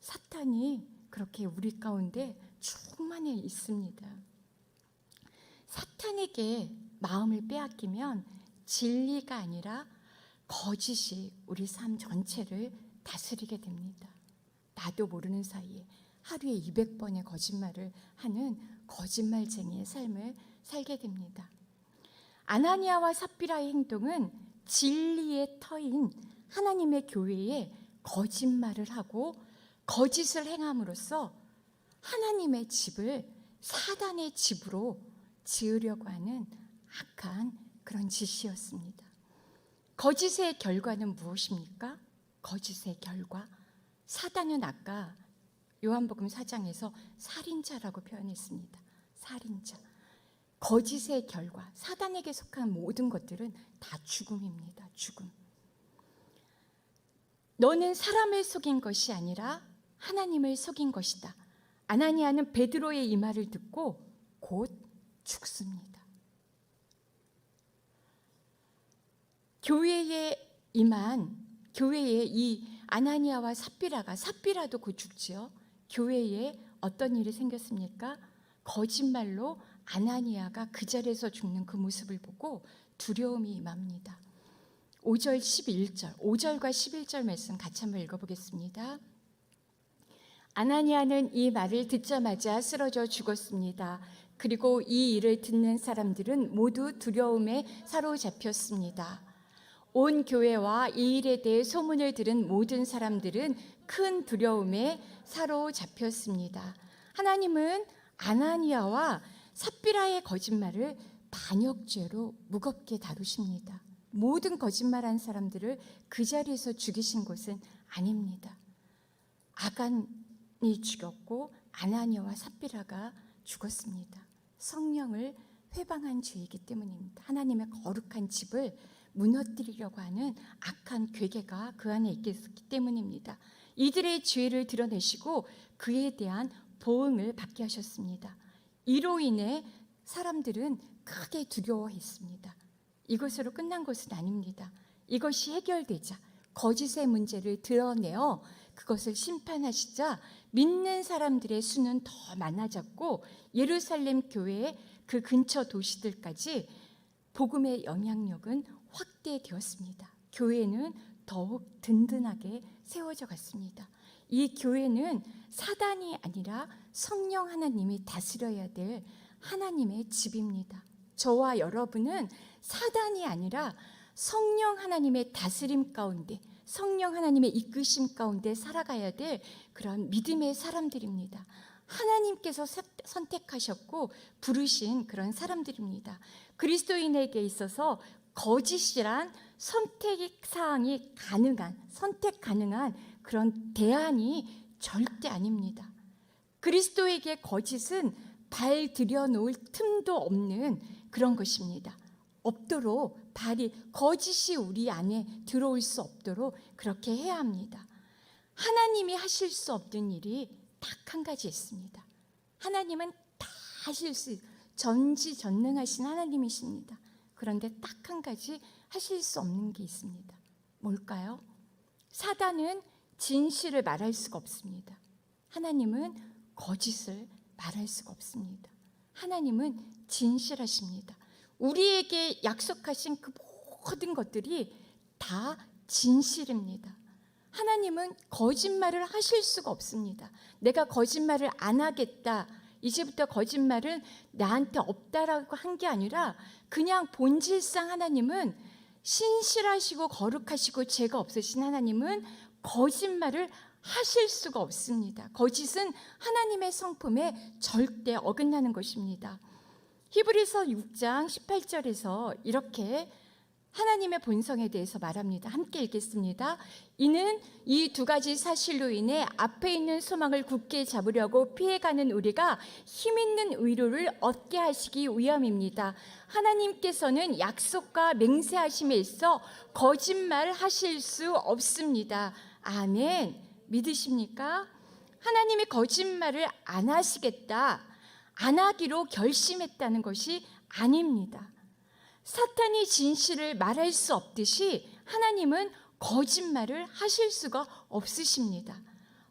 사탄이 그렇게 우리 가운데 충만해 있습니다. 사탄에게 마음을 빼앗기면 진리가 아니라 거짓이 우리 삶 전체를 다스리게 됩니다. 나도 모르는 사이에 하루에 200번의 거짓말을 하는 거짓말쟁이의 삶을 살게 됩니다. 아나니아와 삽비라의 행동은 진리의 터인 하나님의 교회에 거짓말을 하고 거짓을 행함으로써 하나님의 집을 사단의 집으로 지으려고 하는 악한 그런 짓이었습니다. 거짓의 결과는 무엇입니까? 거짓의 결과. 사단은 아까 요한복음 4장에서 살인자라고 표현했습니다. 살인자. 거짓의 결과, 사단에게 속한 모든 것들은 다 죽음입니다. 죽음. 너는 사람을 속인 것이 아니라 하나님을 속인 것이다. 아나니아는 베드로의 이 말을 듣고 곧 죽습니다. 교회에 이 아나니아와 삽비라도 곧 죽지요. 교회에 어떤 일이 생겼습니까? 거짓말로 아나니아가 그 자리에서 죽는 그 모습을 보고 두려움이 임합니다. 5절 11절, 5절과 11절 말씀 같이 한번 읽어보겠습니다. 아나니아는 이 말을 듣자마자 쓰러져 죽었습니다. 그리고 이 일을 듣는 사람들은 모두 두려움에 사로잡혔습니다. 온 교회와 이 일에 대해 소문을 들은 모든 사람들은 큰 두려움에 사로잡혔습니다. 하나님은 아나니아와 삽비라의 거짓말을 반역죄로 무겁게 다루십니다. 모든 거짓말한 사람들을 그 자리에서 죽이신 것은 아닙니다. 아간이 죽였고 아나니아와 삽비라가 죽었습니다. 성령을 회방한 죄이기 때문입니다. 하나님의 거룩한 집을 무너뜨리려고 하는 악한 괴계가 그 안에 있기 때문입니다. 이들의 죄를 드러내시고 그에 대한 보응을 받게 하셨습니다. 이로 인해 사람들은 크게 두려워했습니다. 이것으로 끝난 것은 아닙니다. 이것이 해결되자 거짓의 문제를 드러내어 그것을 심판하시자 믿는 사람들의 수는 더 많아졌고 예루살렘 교회의 그 근처 도시들까지 복음의 영향력은 확대되었습니다. 교회는 더욱 든든하게 세워져 갔습니다. 이 교회는 사단이 아니라 성령 하나님이 다스려야 될 하나님의 집입니다. 저와 여러분은 사단이 아니라 성령 하나님의 다스림 가운데, 성령 하나님의 이끄심 가운데 살아가야 될 그런 믿음의 사람들입니다. 하나님께서 선택하셨고 부르신 그런 사람들입니다. 그리스도인에게 있어서 거짓이란 선택 사항이 선택 가능한 그런 대안이 절대 아닙니다. 그리스도에게 거짓은 발 들여놓을 틈도 없는 그런 것입니다. 없도록 거짓이 우리 안에 들어올 수 없도록 그렇게 해야 합니다. 하나님이 하실 수 없는 일이 딱 한 가지 있습니다. 하나님은 다 하실 수 전지전능하신 하나님이십니다. 그런데 딱 한 가지 하실 수 없는 게 있습니다. 뭘까요? 사단은 진실을 말할 수가 없습니다. 하나님은 거짓을 말할 수가 없습니다. 하나님은 진실하십니다. 우리에게 약속하신 그 모든 것들이 다 진실입니다. 하나님은 거짓말을 하실 수가 없습니다. 내가 거짓말을 안 하겠다, 이제부터 거짓말은 나한테 없다라고 한 게 아니라 그냥 본질상 하나님은 신실하시고 거룩하시고 죄가 없으신 하나님은 거짓말을 하실 수가 없습니다. 거짓은 하나님의 성품에 절대 어긋나는 것입니다. 히브리서 6장 18절에서 이렇게 하나님의 본성에 대해서 말합니다. 함께 읽겠습니다. 이는 이 두 가지 사실로 인해 앞에 있는 소망을 굳게 잡으려고 피해가는 우리가 힘있는 위로를 얻게 하시기 위함입니다. 하나님께서는 약속과 맹세하심에 있어 거짓말 하실 수 없습니다. 아멘. 믿으십니까? 하나님이 거짓말을 안 하시겠다, 안 하기로 결심했다는 것이 아닙니다. 사탄이 진실을 말할 수 없듯이 하나님은 거짓말을 하실 수가 없으십니다.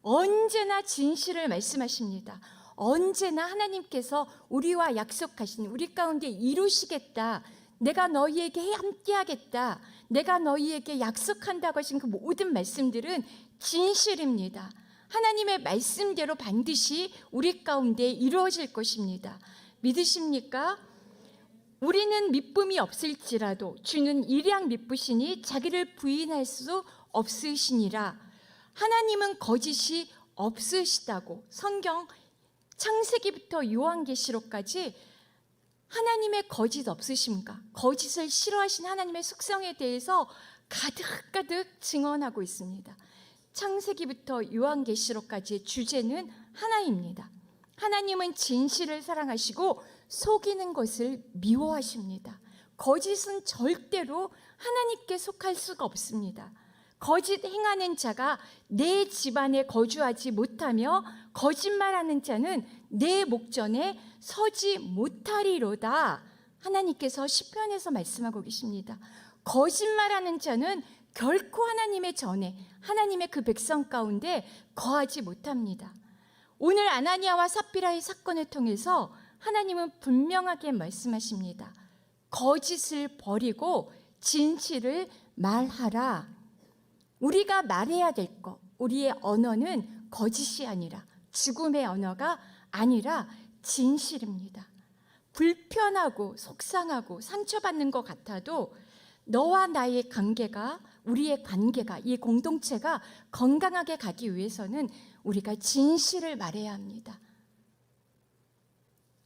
언제나 진실을 말씀하십니다. 언제나 하나님께서 우리와 약속하신 우리 가운데 이루시겠다, 내가 너희에게 함께하겠다, 내가 너희에게 약속한다고 하신 그 모든 말씀들은 진실입니다. 하나님의 말씀대로 반드시 우리 가운데 이루어질 것입니다. 믿으십니까? 우리는 미쁨이 없을지라도 주는 일양 미쁘시니 자기를 부인할 수 없으시니라. 하나님은 거짓이 없으시다고 성경 창세기부터 요한계시록까지 하나님의 거짓 없으심과 거짓을 싫어하신 하나님의 속성에 대해서 가득가득 증언하고 있습니다. 창세기부터 요한계시록까지의 주제는 하나입니다. 하나님은 진실을 사랑하시고 속이는 것을 미워하십니다. 거짓은 절대로 하나님께 속할 수가 없습니다. 거짓 행하는 자가 내 집안에 거주하지 못하며 거짓말하는 자는 내 목전에 서지 못하리로다. 하나님께서 시편에서 말씀하고 계십니다. 거짓말하는 자는 결코 하나님의 전에, 하나님의 그 백성 가운데 거하지 못합니다. 오늘 아나니아와 삽비라의 사건을 통해서 하나님은 분명하게 말씀하십니다. 거짓을 버리고 진실을 말하라. 우리가 말해야 될 것, 우리의 언어는 거짓이 아니라, 죽음의 언어가 아니라 진실입니다. 불편하고 속상하고 상처받는 것 같아도 너와 나의 관계가, 우리의 관계가, 이 공동체가 건강하게 가기 위해서는 우리가 진실을 말해야 합니다.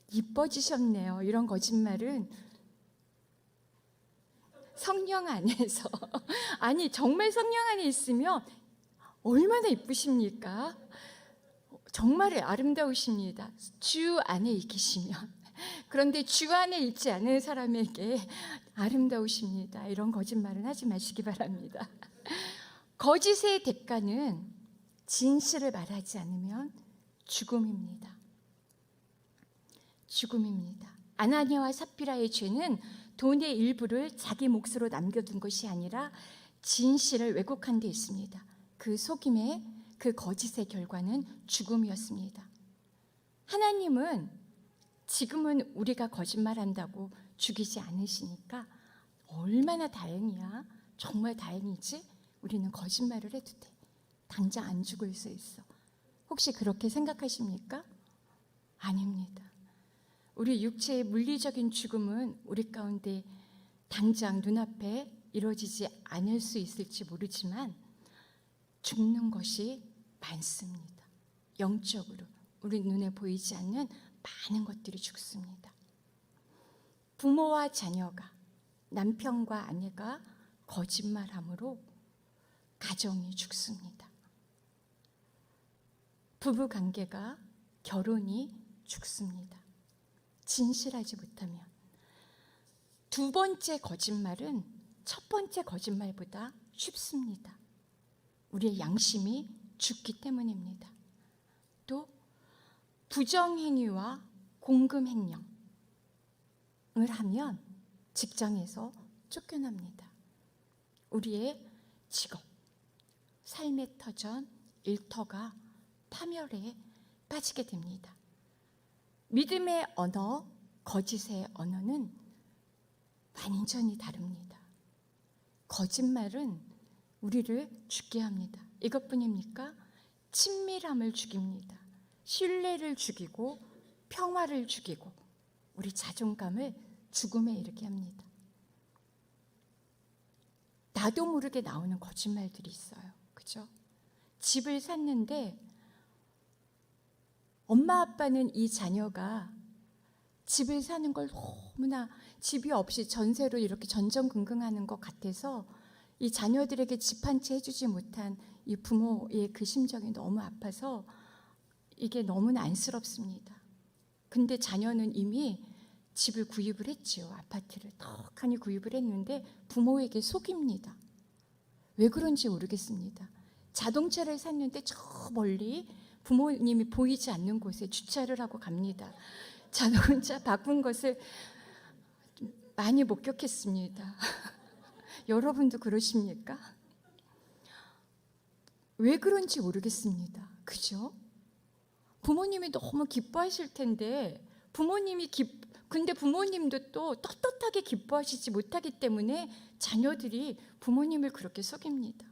이뻐지셨네요. 이런 거짓말은 성령 안에서 아니 정말 성령 안에 있으면 얼마나 이쁘십니까? 정말 아름다우십니다. 주 안에 계시면. 그런데 주 안에 있지 않은 사람에게 아름다우십니다. 이런 거짓말은 하지 마시기 바랍니다. 거짓의 대가는 진실을 말하지 않으면 죽음입니다. 죽음입니다. 아나니아와 삽비라의 죄는 돈의 일부를 자기 몫으로 남겨둔 것이 아니라 진실을 왜곡한 데 있습니다. 그 속임의, 그 거짓의 결과는 죽음이었습니다. 하나님은 지금은 우리가 거짓말한다고 죽이지 않으시니까 얼마나 다행이야. 정말 다행이지. 우리는 거짓말을 해도 돼. 당장 안 죽을 수 있어. 혹시 그렇게 생각하십니까? 아닙니다. 우리 육체의 물리적인 죽음은 우리 가운데 당장 눈앞에 이루어지지 않을 수 있을지 모르지만 죽는 것이 많습니다. 영적으로 우리 눈에 보이지 않는 많은 것들이 죽습니다. 부모와 자녀가, 남편과 아내가 거짓말함으로 가정이 죽습니다. 부부 관계가, 결혼이 죽습니다. 진실하지 못하면. 두 번째 거짓말은 첫 번째 거짓말보다 쉽습니다. 우리의 양심이 죽기 때문입니다. 또 부정행위와 공금횡령을 하면 직장에서 쫓겨납니다. 우리의 직업, 삶의 터전, 일터가 파멸에 빠지게 됩니다. 믿음의 언어, 거짓의 언어는 완전히 다릅니다. 거짓말은 우리를 죽게 합니다. 이것뿐입니까? 친밀함을 죽입니다. 신뢰를 죽이고 평화를 죽이고 우리 자존감을 죽음에 이르게 합니다. 나도 모르게 나오는 거짓말들이 있어요. 그죠? 집을 샀는데 엄마 아빠는 이 자녀가 집을 사는 걸 너무나 집이 없이 전세로 이렇게 전전긍긍하는 것 같아서 이 자녀들에게 집 한 채 해주지 못한 이 부모의 그 심정이 너무 아파서 이게 너무나 안쓰럽습니다. 근데 자녀는 이미 집을 구입을 했지요. 아파트를 떡하니 구입을 했는데 부모에게 속입니다. 왜 그런지 모르겠습니다. 자동차를 샀는데 저 멀리 부모님이 보이지 않는 곳에 주차를 하고 갑니다. 자동차 바꾼 것을 많이 목격했습니다. 여러분도 그러십니까? 왜 그런지 모르겠습니다. 그죠? 부모님이 너무 기뻐하실 텐데 근데 부모님도 또 떳떳하게 기뻐하시지 못하기 때문에 자녀들이 부모님을 그렇게 속입니다.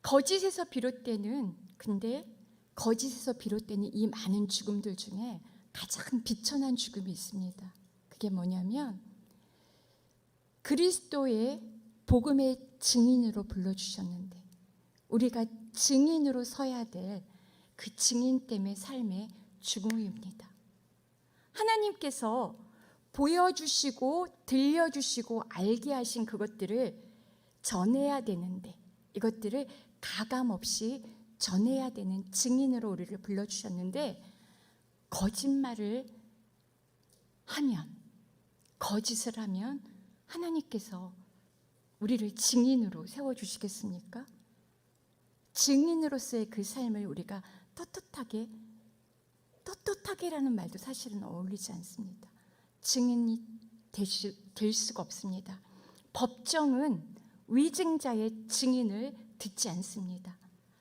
거짓에서 비롯되는 이 많은 죽음들 중에 가장 비천한 죽음이 있습니다. 그게 뭐냐면 그리스도의 복음의 증인으로 불러주셨는데 우리가 증인으로 서야 될 그 증인됨의 삶의 중후입니다. 하나님께서 보여주시고 들려주시고 알게 하신 그것들을 전해야 되는데, 이것들을 가감없이 전해야 되는 증인으로 우리를 불러주셨는데, 거짓말을 하면, 거짓을 하면 하나님께서 우리를 증인으로 세워주시겠습니까? 증인으로서의 그 삶을 우리가 떳떳하게라는 말도 사실은 어울리지 않습니다. 증인이 될 수가 없습니다. 법정은 위증자의 증인을 듣지 않습니다.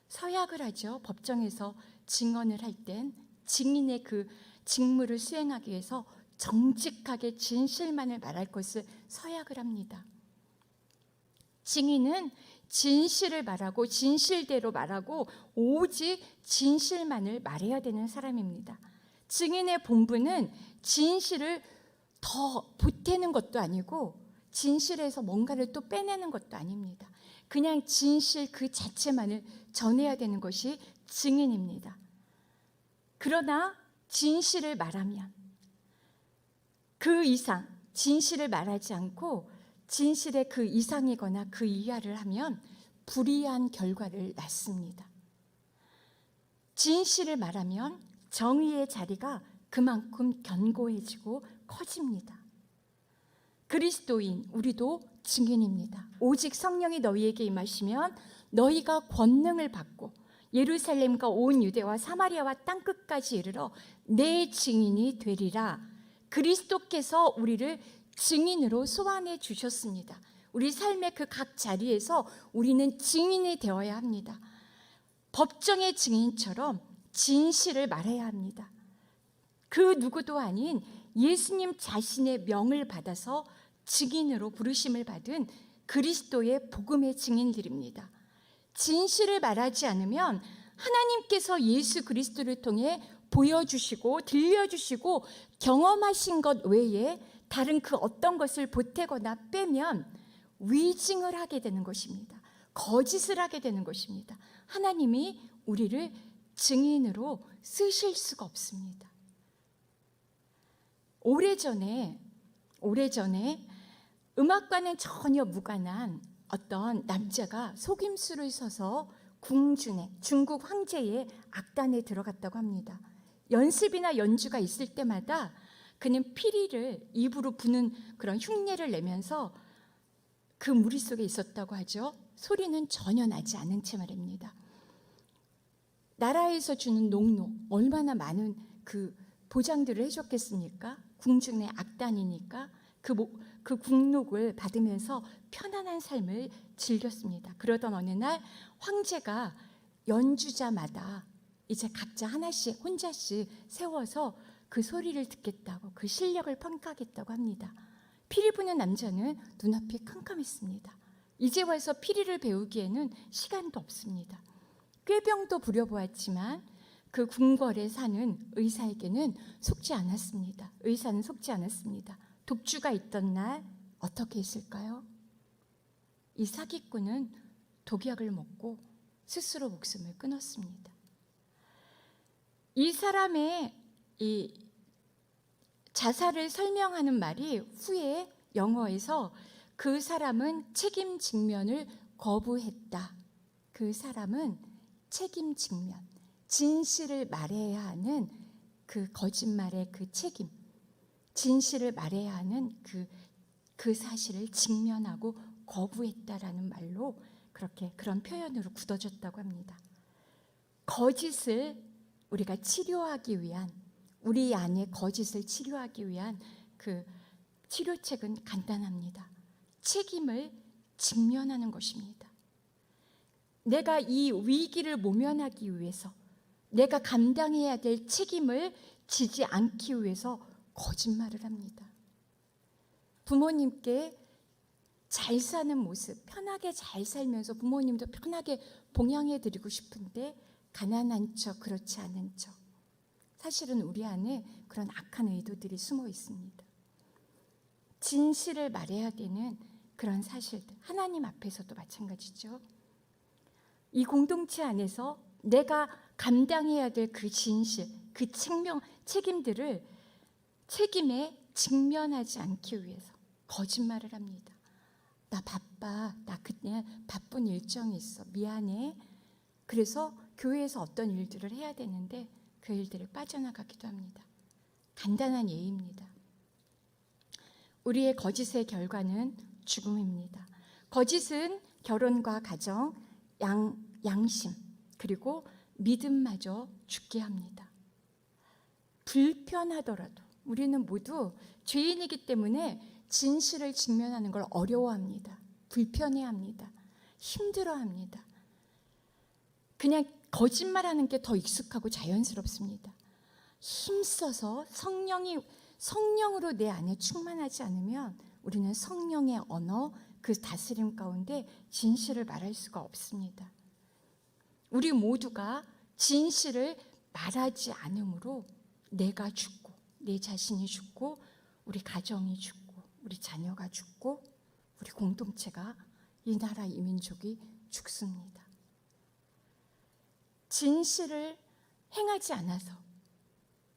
서약을 하죠. 법정에서 증언을 할 땐 증인의 그 직무를 수행하기 위해서 정직하게 진실만을 말할 것을 서약을 합니다. 증인은 진실을 말하고 진실대로 말하고 오직 진실만을 말해야 되는 사람입니다. 증인의 본분은 진실을 더 보태는 것도 아니고 진실에서 뭔가를 또 빼내는 것도 아닙니다. 그냥 진실 그 자체만을 전해야 되는 것이 증인입니다. 그러나 진실을 말하면 그 이상, 진실을 말하지 않고 진실의 그 이상이거나 그 이하를 하면 불이한 결과를 낳습니다. 진실을 말하면 정의의 자리가 그만큼 견고해지고 커집니다. 그리스도인 우리도 증인입니다. 오직 성령이 너희에게 임하시면 너희가 권능을 받고 예루살렘과 온 유대와 사마리아와 땅끝까지 이르러 내 증인이 되리라. 그리스도께서 우리를 증인으로 소환해 주셨습니다. 우리 삶의 그 각 자리에서 우리는 증인이 되어야 합니다. 법정의 증인처럼 진실을 말해야 합니다. 그 누구도 아닌 예수님 자신의 명을 받아서 증인으로 부르심을 받은 그리스도의 복음의 증인들입니다. 진실을 말하지 않으면 하나님께서 예수 그리스도를 통해 보여주시고 들려주시고 경험하신 것 외에 다른 그 어떤 것을 보태거나 빼면 위증을 하게 되는 것입니다. 거짓을 하게 되는 것입니다. 하나님이 우리를 증인으로 쓰실 수가 없습니다. 오래전에 음악과는 전혀 무관한 어떤 남자가 속임수를 써서 궁중에, 중국 황제의 악단에 들어갔다고 합니다. 연습이나 연주가 있을 때마다 그는 피리를 입으로 부는 그런 흉내를 내면서 그 무리 속에 있었다고 하죠. 소리는 전혀 나지 않은 채 말입니다. 나라에서 주는 농로, 얼마나 많은 그 보장들을 해줬겠습니까? 궁중의 악단이니까 그 국록을 받으면서 편안한 삶을 즐겼습니다. 그러던 어느 날 황제가 연주자마다 이제 각자 하나씩 혼자씩 세워서 그 소리를 듣겠다고, 그 실력을 평가하겠다고 합니다. 피리 부는 남자는 눈앞이 캄캄했습니다. 이제 와서 피리를 배우기에는 시간도 없습니다. 꾀병도 부려보았지만 그 궁궐에 사는 의사에게는 속지 않았습니다. 의사는 속지 않았습니다. 독주가 있던 날 어떻게 했을까요? 이 사기꾼은 독약을 먹고 스스로 목숨을 끊었습니다. 이 사람의 이 자살을 설명하는 말이 후에 영어에서 그 사람은 책임 직면을 거부했다. 그 사람은 책임 직면, 진실을 말해야 하는 그 거짓말의 그 책임, 진실을 말해야 하는 그 사실을 직면하고 거부했다라는 말로 그런 표현으로 굳어졌다고 합니다. 거짓을 우리가 치료하기 위한, 우리 안에 거짓을 치료하기 위한 그 치료책은 간단합니다. 책임을 직면하는 것입니다. 내가 이 위기를 모면하기 위해서, 내가 감당해야 될 책임을 지지 않기 위해서 거짓말을 합니다. 부모님께 잘 사는 모습, 편하게 잘 살면서 부모님도 편하게 봉양해 드리고 싶은데 가난한 척, 그렇지 않은 척. 사실은 우리 안에 그런 악한 의도들이 숨어 있습니다. 진실을 말해야 되는 그런 사실들, 하나님 앞에서도 마찬가지죠. 이 공동체 안에서 내가 감당해야 될 그 진실, 그 책임에 직면하지 않기 위해서 거짓말을 합니다. 나 바빠. 나 그냥 바쁜 일정이 있어. 미안해. 그래서 교회에서 어떤 일들을 해야 되는데 그 일들을 빠져나가기도 합니다. 간단한 예입니다. 우리의 거짓의 결과는 죽음입니다. 거짓은 결혼과 가정, 양심, 그리고 믿음마저 죽게 합니다. 불편하더라도 우리는 모두 죄인이기 때문에 진실을 직면하는 걸 어려워합니다. 불편해합니다. 힘들어합니다. 그냥 거짓말하는 게 더 익숙하고 자연스럽습니다. 힘써서 성령으로 내 안에 충만하지 않으면 우리는 성령의 언어, 그 다스림 가운데 진실을 말할 수가 없습니다. 우리 모두가 진실을 말하지 않으므로 내가 죽고, 내 자신이 죽고, 우리 가정이 죽고, 우리 자녀가 죽고, 우리 공동체가, 이 나라, 이 민족이 죽습니다. 진실을 행하지 않아서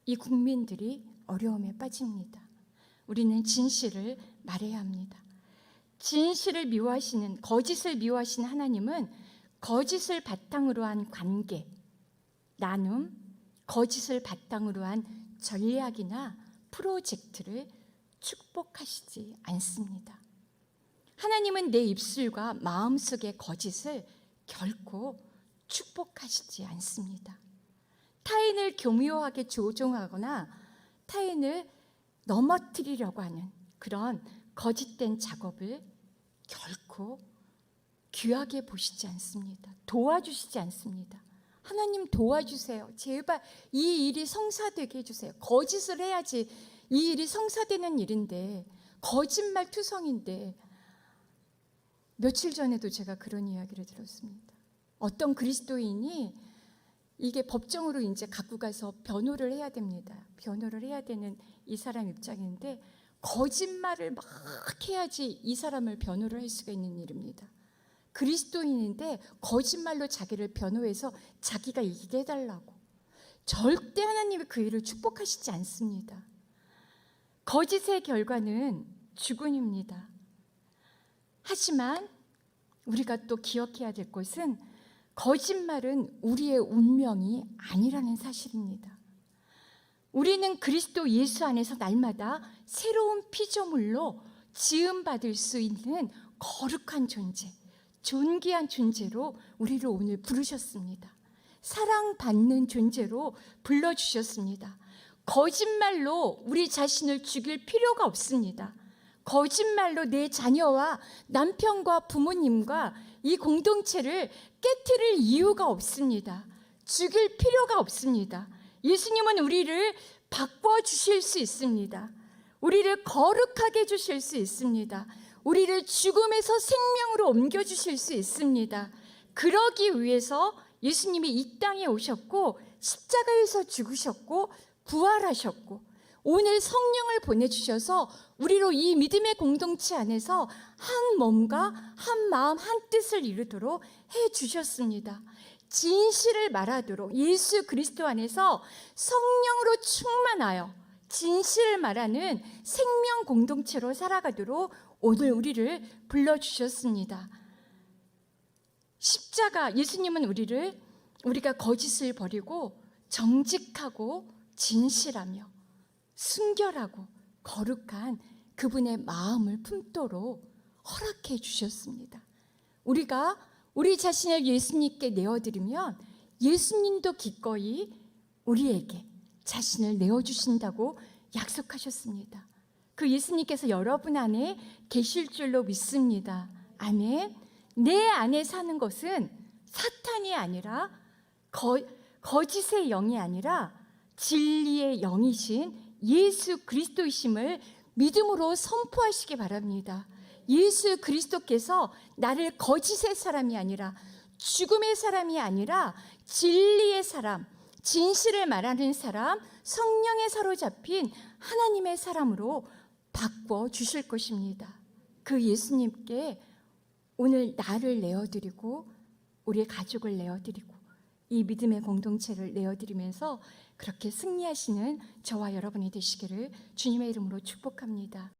이 국민들이 어려움에 빠집니다. 우리는 진실을 말해야 합니다. 진실을 미워하시는, 거짓을 미워하시는 하나님은 거짓을 바탕으로 한 관계, 나눔, 거짓을 바탕으로 한 전략이나 프로젝트를 축복하시지 않습니다. 하나님은 내 입술과 마음속의 거짓을 결코 축복하시지 않습니다. 타인을 교묘하게 조종하거나 타인을 넘어뜨리려고 하는 그런 거짓된 작업을 결코 귀하게 보시지 않습니다. 도와주시지 않습니다. 하나님 도와주세요. 제발 이 일이 성사되게 해주세요. 거짓을 해야지 이 일이 성사되는 일인데, 거짓말 투성인데. 며칠 전에도 제가 그런 이야기를 들었습니다. 어떤 그리스도인이 이게 법정으로 이제 갖고 가서 변호를 해야 됩니다. 변호를 해야 되는 이 사람 입장인데 거짓말을 막 해야지 이 사람을 변호를 할 수가 있는 일입니다. 그리스도인인데 거짓말로 자기를 변호해서 자기가 이기게 해달라고. 절대 하나님이 그 일을 축복하시지 않습니다. 거짓의 결과는 죽음입니다. 하지만 우리가 또 기억해야 될 것은 거짓말은 우리의 운명이 아니라는 사실입니다. 우리는 그리스도 예수 안에서 날마다 새로운 피조물로 지음받을 수 있는 거룩한 존재, 존귀한 존재로 우리를 오늘 부르셨습니다. 사랑받는 존재로 불러주셨습니다. 거짓말로 우리 자신을 죽일 필요가 없습니다. 거짓말로 내 자녀와 남편과 부모님과 이 공동체를 깨트릴 이유가 없습니다. 죽일 필요가 없습니다. 예수님은 우리를 바꿔주실 수 있습니다. 우리를 거룩하게 해주실 수 있습니다. 우리를 죽음에서 생명으로 옮겨주실 수 있습니다. 그러기 위해서 예수님이 이 땅에 오셨고 십자가에서 죽으셨고 부활하셨고 오늘 성령을 보내주셔서 우리로 이 믿음의 공동체 안에서 한 몸과 한 마음 한 뜻을 이루도록 해주셨습니다. 진실을 말하도록 예수 그리스도 안에서 성령으로 충만하여 진실을 말하는 생명 공동체로 살아가도록 오늘 우리를 불러주셨습니다. 십자가, 예수님은 우리가 거짓을 버리고 정직하고 진실하며 순결하고 거룩한 그분의 마음을 품도록 허락해 주셨습니다. 우리가 우리 자신을 예수님께 내어드리면 예수님도 기꺼이 우리에게 자신을 내어주신다고 약속하셨습니다. 그 예수님께서 여러분 안에 계실 줄로 믿습니다. 아멘. 내 안에 사는 것은 사탄이 아니라 거짓의 영이 아니라 진리의 영이신 예수 그리스도이심을 믿음으로 선포하시기 바랍니다. 예수 그리스도께서 나를 거짓의 사람이 아니라 죽음의 사람이 아니라 진리의 사람, 진실을 말하는 사람, 성령에 사로잡힌 하나님의 사람으로 바꿔주실 것입니다. 그 예수님께 오늘 나를 내어드리고 우리의 가족을 내어드리고 이 믿음의 공동체를 내어드리면서 그렇게 승리하시는 저와 여러분이 되시기를 주님의 이름으로 축복합니다.